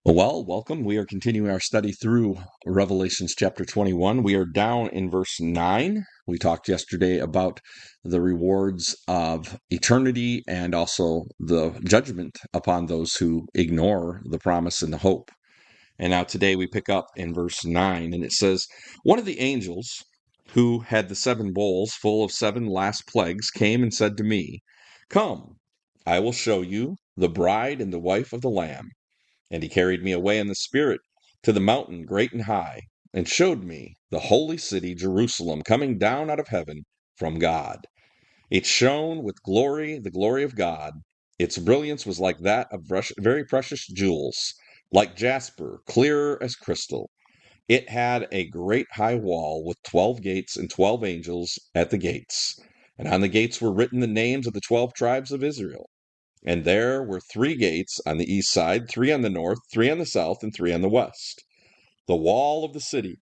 Well, welcome. We are continuing our study through Revelations chapter 21. We are down in verse 9. We talked yesterday about the rewards of eternity and also the judgment upon those who ignore the promise and the hope. And now today we pick up in verse 9, and it says, "One of the angels who had the 7 bowls full of 7 last plagues came and said to me, 'Come, I will show you the bride and the wife of the Lamb.' And he carried me away in the Spirit to the mountain great and high, and showed me the holy city Jerusalem coming down out of heaven from God. It shone with glory, the glory of God. Its brilliance was like that of very precious jewels, like jasper, clear as crystal. It had a great high wall with 12 gates and 12 angels at the gates. And on the gates were written the names of the 12 tribes of Israel. And there were 3 gates on the east side, 3 on the north, 3 on the south, and 3 on the west. The wall of the city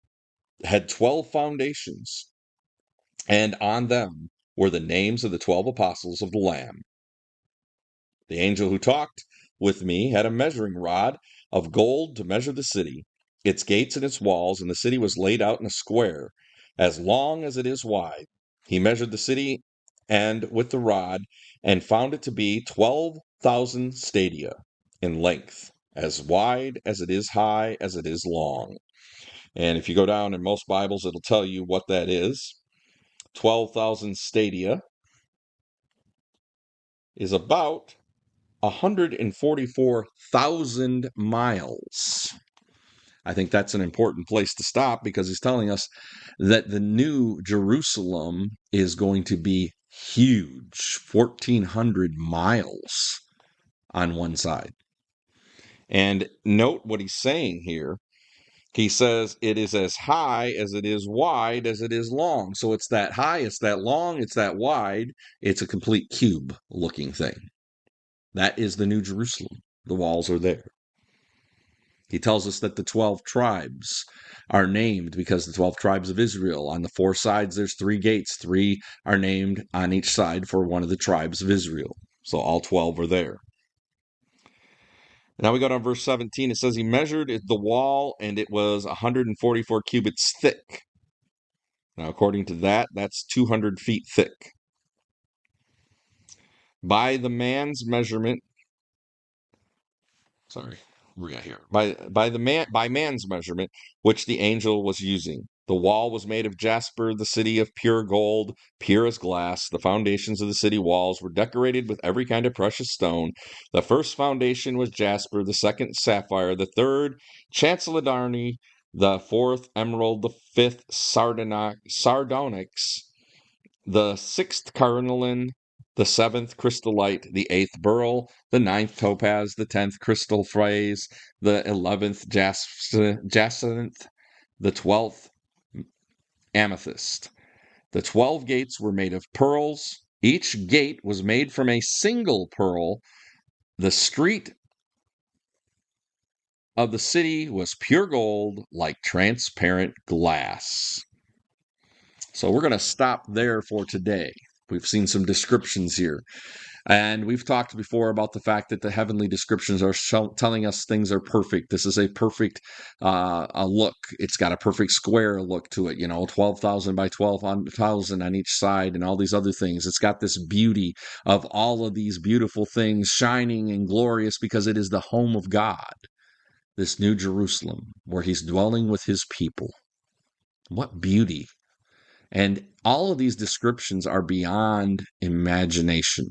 had 12 foundations, and on them were the names of the 12 apostles of the Lamb. The angel who talked with me had a measuring rod of gold to measure the city, its gates and its walls, and the city was laid out in a square, as long as it is wide. He measured the city and with the rod, and found it to be 12,000 stadia in length, as wide as it is high as it is long. And if you go down in most Bibles, it'll tell you what that is. 12,000 stadia is about 144,000 miles. I think that's an important place to stop because he's telling us that the new Jerusalem is going to be huge, 1,400 miles on one side. And note what he's saying here. He says it is as high as it is wide as it is long. So it's that high, it's that long, it's that wide. It's a complete cube looking thing. That is the New Jerusalem. The walls are there. He tells us that the 12 tribes are named because the 12 tribes of Israel, on the 4 sides, there's 3 gates. 3 are named on each side for one of the tribes of Israel. So all 12 are there. Now we go down to verse 17. It says he measured the wall and it was 144 cubits thick. Now, according to that, that's 200 feet thick. By the man's measurement, sorry, we got here. By man's measurement, which the angel was using. The wall was made of jasper, the city of pure gold, pure as glass. The foundations of the city walls were decorated with every kind of precious stone. The first foundation was jasper, the second sapphire, the third chalcedony, the fourth emerald, the fifth sardonyx, the sixth carnelian, the seventh chrysolite, the eighth beryl, the ninth topaz, the 10th crystal phrase, the 11th jacinth, the 12th amethyst. The 12 gates were made of pearls. Each gate was made from a single pearl. The street of the city was pure gold, like transparent glass. So we're going to stop there for today. We've seen some descriptions here. And we've talked before about the fact that the heavenly descriptions are telling us things are perfect. This is a perfect a look. It's got a perfect square look to it, 12,000 by 12,000 on each side and all these other things. It's got this beauty of all of these beautiful things shining and glorious because it is the home of God, this new Jerusalem, where he's dwelling with his people. What beauty. And all of these descriptions are beyond imagination.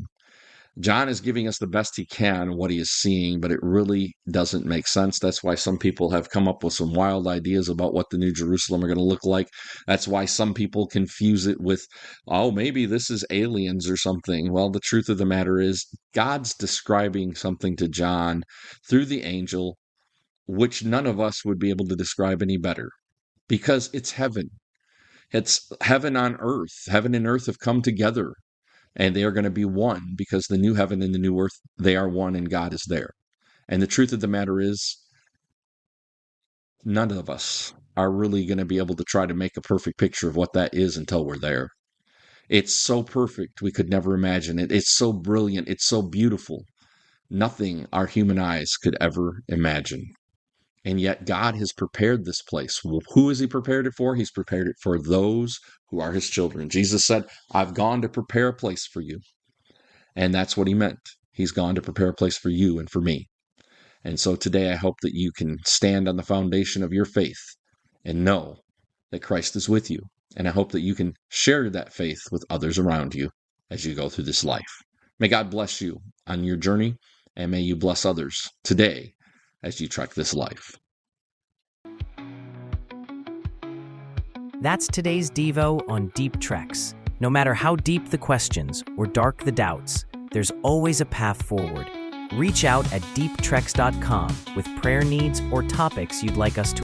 John is giving us the best he can what he is seeing, but it really doesn't make sense. That's why some people have come up with some wild ideas about what the New Jerusalem are going to look like. That's why some people confuse it with, oh, maybe this is aliens or something. Well, the truth of the matter is God's describing something to John through the angel, which none of us would be able to describe any better because it's heaven. It's heaven on earth. Heaven and earth have come together. And they are going to be one because the new heaven and the new earth, they are one and God is there. And the truth of the matter is, none of us are really going to be able to try to make a perfect picture of what that is until we're there. It's so perfect, we could never imagine it. It's so brilliant. It's so beautiful. Nothing our human eyes could ever imagine. And yet God has prepared this place. Well, who has he prepared it for? He's prepared it for those who are his children. Jesus said, I've gone to prepare a place for you. And that's what he meant. He's gone to prepare a place for you and for me. And so today I hope that you can stand on the foundation of your faith and know that Christ is with you. And I hope that you can share that faith with others around you as you go through this life. May God bless you on your journey, and may you bless others today as you trek this life. That's today's Devo on Deep Treks. No matter how deep the questions or dark the doubts, there's always a path forward. Reach out at deeptreks.com with prayer needs or topics you'd like us to